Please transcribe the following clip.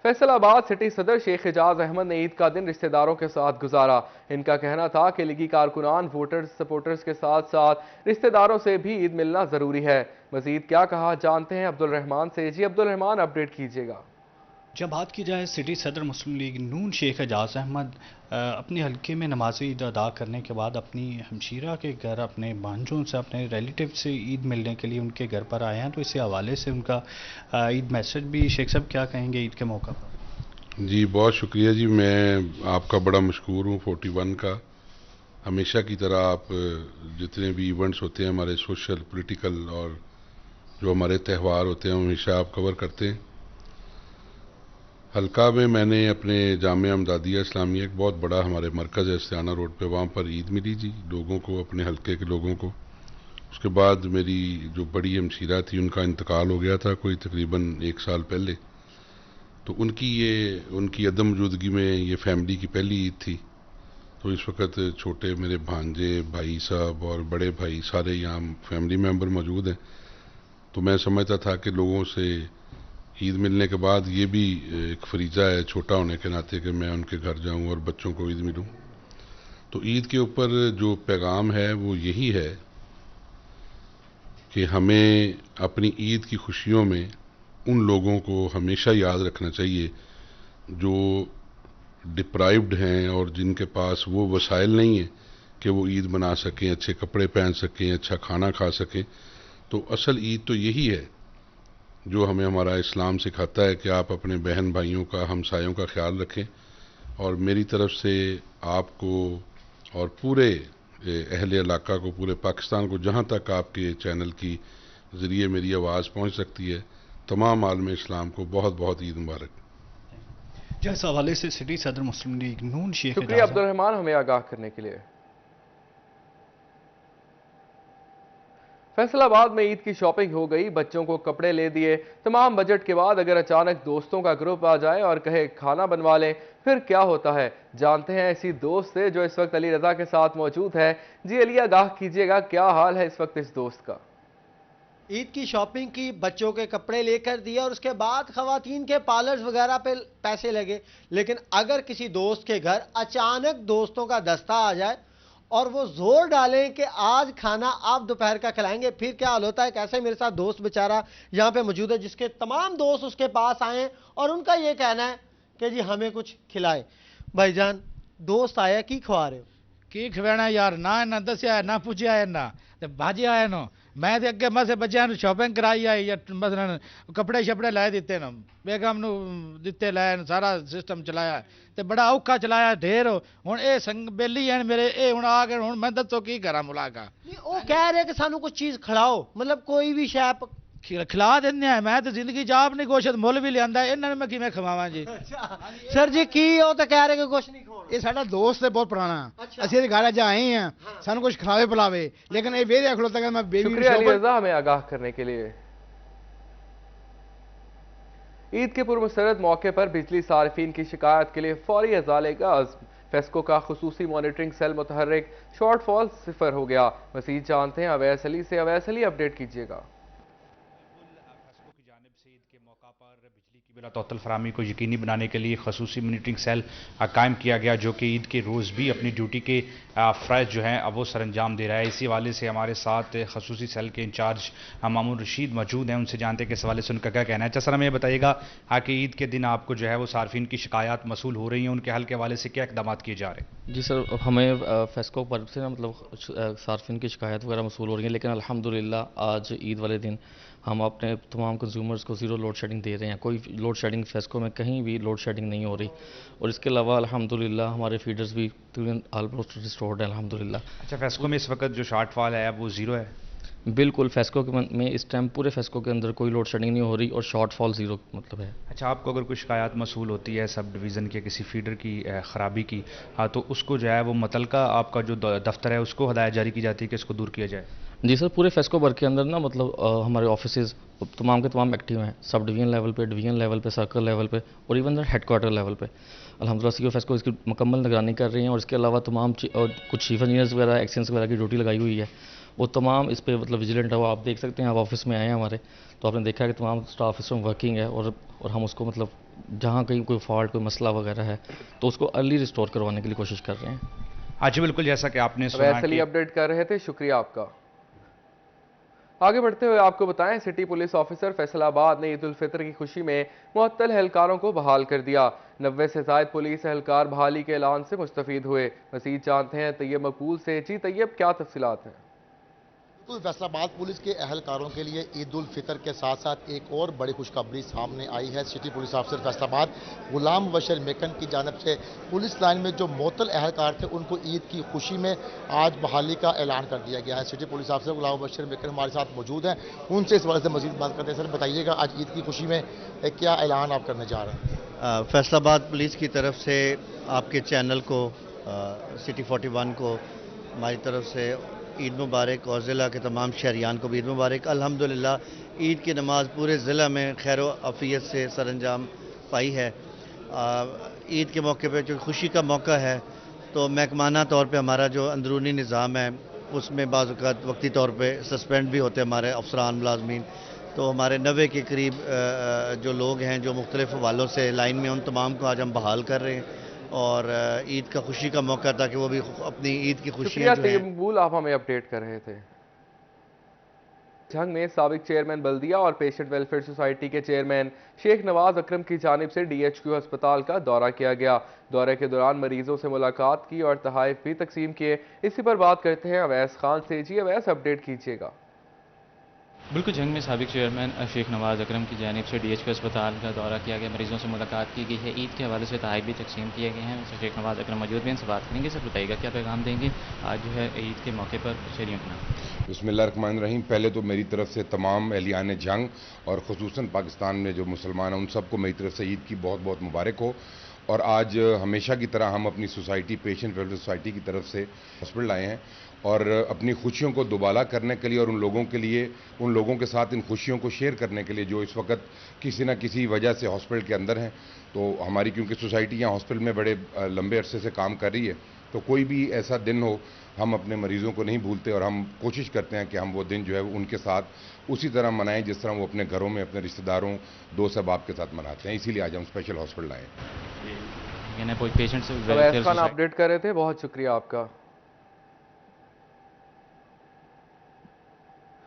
Faisalabad city सदर शेख एजाज अहमद ने ईद का दिन रिश्तेदारों के साथ गुजारा। इनका कहना था कि लीगी कारकुनान वोटर्स सपोर्टर्स के साथ साथ रिश्तेदारों से भी ईद मिलना जरूरी है। मजीद क्या कहा जानते हैं अब्दुल रहमान से। जी अब्दुल रहमान, अपडेट कीजिएगा। जब बात की जाए सिटी सदर मुस्लिम लीग नून शेख एजाज अहमद अपने हल्के में नमाज ईद अदा करने के बाद अपनी हमशीरा के घर अपने भांजों से अपने रिलेटिव से ईद मिलने के लिए उनके घर पर आए हैं, तो इसी हवाले से उनका ईद मैसेज भी शेख साहब क्या कहेंगे ईद के मौका पर। जी बहुत शुक्रिया जी, मैं आपका बड़ा मशहूर हूँ 41 का। हमेशा की तरह आप जितने भी इवेंट्स होते हैं हमारे सोशल पॉलिटिकल और जो हमारे त्यौहार होते हैं हमेशा आप कवर करते हैं। हल्का में मैंने अपने जामिया अमदादिया इस्लामिया एक बहुत बड़ा हमारे मरकज़ है इस्तियाना रोड पे, वहाँ पर ईद मिली जी लोगों को, अपने हल्के के लोगों को। उसके बाद मेरी जो बड़ी हमशीरा थी उनका इंतकाल हो गया था कोई तकरीबन 1 साल पहले, तो उनकी अदम मौजूदगी में ये फैमिली की पहली ईद थी। तो इस वक्त छोटे मेरे भांजे, भाई साहब और बड़े भाई सारे यहाँ फैमिली मेम्बर मौजूद हैं। तो मैं समझता था कि लोगों से ईद मिलने के बाद ये भी एक फरीज़ा है छोटा होने के नाते कि मैं उनके घर जाऊं और बच्चों को ईद मिलूं। तो ईद के ऊपर जो पैगाम है वो यही है कि हमें अपनी ईद की खुशियों में उन लोगों को हमेशा याद रखना चाहिए जो डिप्राइव्ड हैं और जिनके पास वो वसाइल नहीं है कि वो ईद मना सकें, अच्छे कपड़े पहन सकें, अच्छा खाना खा सकें। तो असल ईद तो यही है जो हमें हमारा इस्लाम सिखाता है कि आप अपने बहन भाइयों का, हमसायों का ख्याल रखें। और मेरी तरफ से आपको और पूरे अहले इलाका को, पूरे पाकिस्तान को, जहाँ तक आपके चैनल की ज़रिए मेरी आवाज़ पहुँच सकती है, तमाम आलम इस्लाम को बहुत बहुत ईद मुबारक। जिस हवाले से सिटी सदर मुस्लिम लीग नून शेख शुक्रिया अब्दुल रहमान हमें आगाह करने के लिए। फैसलाबाद में ईद की शॉपिंग हो गई, बच्चों को कपड़े ले दिए। तमाम बजट के बाद अगर अचानक दोस्तों का ग्रुप आ जाए और कहे खाना बनवा लें, फिर क्या होता है जानते हैं इसी दोस्त से जो इस वक्त अली रजा के साथ मौजूद है। जी अली, आगाह कीजिएगा क्या हाल है इस वक्त इस दोस्त का। ईद की शॉपिंग की, बच्चों के कपड़े लेकर दिए और उसके बाद खवातीन के पार्लर्स वगैरह पे पैसे लगे। लेकिन अगर किसी दोस्त के घर अचानक दोस्तों का दस्ता आ जाए और वो जोर डालें कि आज खाना आप दोपहर का खिलाएंगे, फिर क्या हाल होता है। कैसे मेरे साथ दोस्त बेचारा यहाँ पे मौजूद है जिसके तमाम दोस्त उसके पास आए हैं और उनका ये कहना है कि जी हमें कुछ खिलाए। भाईजान, दोस्त आया की खवा रहे हो? की खवाना यार, ना दसिया ना पूछा है ना भाजी आया नो। मैं तो अगे मसे बच्चों शॉपिंग कराई आई या मसलन कपड़े शपड़े लाए दिते न, बेगम दिते लाए, सारा सिस्टम चलाया ते बड़ा औखा चलाया ढेर। हुण ए संग बेली है मेरे, ए हुण आ गए, हुण मैं दसो की करा मुलाका। वो कह रहे कि सानू कुछ चीज खिलाओ, मतलब कोई भी शै खिला देने हैं। मैं तो जिंदगी जाप नहीं गोशत मुल भी लिया, इन्होंने मैं किमें खवावां जी। सर जी की वो तो कह रहे कि कुछ नहीं खवाना। ये साडा दोस्त है बहुत पुराना। अच्छा। असि घर अज आए हैं, सानू कुछ खिलावे पिलावे, लेकिन ये वेरे खलोता कि मैं बेबी। शुक्रिया अली रजा हमें आगाह करने के लिए। ईद के पूर्व मुस्तरद मौके पर बिजली सार्फिन की शिकायत के लिए फौरी अजाले का अज़्म। फेस्को का खुसूसी मॉनिटरिंग सेल मुतहर्रिक, शॉर्टफॉल 0 हो गया। मज़ीद जानते हैं अवैस अली से। अवैस अली, अपडेट कीजिएगा। बिजली की बिला तौतल फरामी को यकीनी बनाने के लिए खसूसी मॉनिटरिंग सेल कायम किया गया, जो कि ईद के रोज़ भी अपनी ड्यूटी के फ़र्ज़ जो हैं अब वो सर अंजाम दे रहा है। इसी हवाले से हमारे साथ खसूसी सेल के इंचार्ज मामून रशीद मौजूद हैं, उनसे जानते हैं कि इस हवाले से उनका क्या कहना है। अच्छा सर, हमें बताइएगा कि ईद के दिन आपको जो है वो सार्फिन की शिकायत मसूल हो रही हैं, उनके हल के हवाले से क्या इकदाम किए जा रहे हैं? जी सर, हमें फेस्को पर से ना मतलब सार्फिन की शिकायत वगैरह मसूल हो रही है, लेकिन अल्हम्दुलिल्लाह आज ईद वाले दिन हम अपने तमाम कंज्यूमर्स को ज़ीरो लोड शेडिंग दे रहे हैं। कोई लोड शेडिंग फेस्को में कहीं भी लोड शेडिंग नहीं हो रही। और इसके अलावा अल्हम्दुलिल्लाह हमारे फीडर्स भी ऑलमोस्ट रिस्टोर्ड है अल्हम्दुलिल्लाह। अच्छा, फेस्को में इस वक्त जो शॉर्टफॉल है वो ज़ीरो है? बिल्कुल, फेस्को में इस टाइम पूरे फेस्को के अंदर कोई लोड शेडिंग नहीं हो रही और शॉर्टफॉल 0 मतलब है। अच्छा, आपको अगर कोई शिकायत मसूल होती है सब डिवीज़न के किसी फीडर की ख़राबी की, हाँ, तो उसको जो है वो मुतलका आपका जो दफ्तर है उसको हदायत जारी की जाती है कि इसको दूर किया जाए? जी सर, पूरे फेस्को वर्क के अंदर ना मतलब हमारे ऑफिसेज तमाम के तमाम एक्टिव हैं, सब डिवीजन लेवल पे, डिवीजन लेवल पे, सर्कल लेवल पे और इवन हेडक्वार्टर लेवल पे। अल्हम्दुलिल्लाह सीओ फेस्को इसकी मुकम्मल निगरानी कर रही हैं। और इसके अलावा तमाम कुछ चीफ इंजीनियर्स वगैरह, एक्सचेंज वगैरह की ड्यूटी लगाई हुई है, वो तमाम इस पर मतलब विजिलेंट है। वो आप देख सकते हैं, आप ऑफिस में आए हैं हमारे, तो आपने देखा है कि तमाम स्टाफ सिस्टम वर्किंग है और हम उसको मतलब जहाँ कहीं कोई फॉल्ट, कोई मसला वगैरह है तो उसको अर्ली रिस्टोर करवाने के लिए कोशिश कर रहे हैं। हाँ जी बिल्कुल, जैसा कि आपने सुना वैसे ही अपडेट कर रहे थे, शुक्रिया आपका। आगे बढ़ते हुए आपको बताएं, सिटी पुलिस ऑफिसर फैसलाबाद ने ईद उल फितर की खुशी में मुअत्तल एहलकारों को बहाल कर दिया। 90 से ज़ायद पुलिस एहलकार बहाली के ऐलान से मुस्तफीद हुए। मज़ीद जानते हैं तैयब मकबूल से। जी तैयब, क्या तफसीलात हैं? बिल्कुल, फैसलाबाद पुलिस के एहलकारों के लिए ईद उल फितर के साथ साथ एक और बड़ी खुशखबरी सामने आई है। सिटी पुलिस ऑफिसर फैसलाबाद गुलाम मुबशर मेकन की जानब से पुलिस लाइन में जो मुअत्तल एहलकार थे उनको ईद की खुशी में आज बहाली का ऐलान कर दिया गया है। सिटी पुलिस ऑफिसर गुलाम मुबशर मेकन हमारे साथ मौजूद हैं, उनसे इस बारे से मजीद बात करते हैं। सर बताइएगा, आज ईद की खुशी में क्या ऐलान आप करने जा रहे हैं? फैसलाबाद पुलिस की तरफ से आपके चैनल को, सिटी 41 को हमारी तरफ से ईद मुबारक और ज़िला के तमाम शहरियान को भी ईद मुबारक। अल्हम्दुलिल्लाह ईद की नमाज़ पूरे ज़िला में खैर आफियत से सरअंजाम पाई है। ईद के मौके पे जो खुशी का मौका है तो महकमाना तौर पे हमारा जो अंदरूनी निज़ाम है उसमें बाज़ औक़ात वक्ती तौर पे सस्पेंड भी होते हैं हमारे अफसरान मुलाजमीन। तो हमारे 90 के करीब जो लोग हैं जो मुख्तलिफ हवालों से लाइन में, उन तमाम को आज हम बहाल कर रहे हैं और ईद का खुशी का मौका ताकि वो भी अपनी ईद की खुशियाँ जो हैं। मकबूल, आप हमें अपडेट कर रहे थे। जंग में साबिक चेयरमैन बल्दिया और पेशेंट वेलफेयर सोसाइटी के चेयरमैन शेख नवाज अकरम की जानिब से DHQ अस्पताल का दौरा किया गया। दौरे के दौरान मरीजों से मुलाकात की और तहाइफ भी तकसीम किए। इसी पर बात करते हैं अवैस खान से। जी अवैस, अपडेट कीजिएगा। बिल्कुल, जंग में साबिक चेयरमैन शेख नवाज अकरम की जानिब से DHQ अस्पताल का दौरा किया गया, मरीजों से मुलाकात की गई है, ईद के हवाले से तहाइफ भी तकसीम किए गए हैं। शेख नवाज अकरम मौजूद भी, इनसे बात करेंगे। सर बताइएगा, क्या पैगाम देंगे आज जो है ईद के मौके पर शहरियों के नाम? बिस्मिल्लाहिर्रहमानिर्रहीम। पहले तो मेरी तरफ से तमाम एहलियान जंग और खुसूसन पाकिस्तान में जो मुसलमान हैं उन सबको मेरी तरफ से ईद की बहुत बहुत मुबारक हो। और आज हमेशा की तरह हम अपनी सोसाइटी, पेशेंट वेलफेयर सोसाइटी की तरफ से हॉस्पिटल आए हैं और अपनी खुशियों को दोबाला करने के लिए और उन लोगों के साथ इन खुशियों को शेयर करने के लिए जो इस वक्त किसी न किसी वजह से हॉस्पिटल के अंदर हैं। तो हमारी क्योंकि सोसाइटी यहाँ हॉस्पिटल में बड़े लंबे अरसे से काम कर रही है, तो कोई भी ऐसा दिन हो हम अपने मरीज़ों को नहीं भूलते और हम कोशिश करते हैं कि हम वो दिन जो है उनके साथ उसी तरह मनाएं जिस तरह वो अपने घरों में अपने रिश्तेदारों, दोस्त अहबाब के साथ मनाते हैं। इसीलिए आज हम स्पेशल हॉस्पिटल आए। पेशेंट से अपडेट कर रहे थे, बहुत शुक्रिया आपका।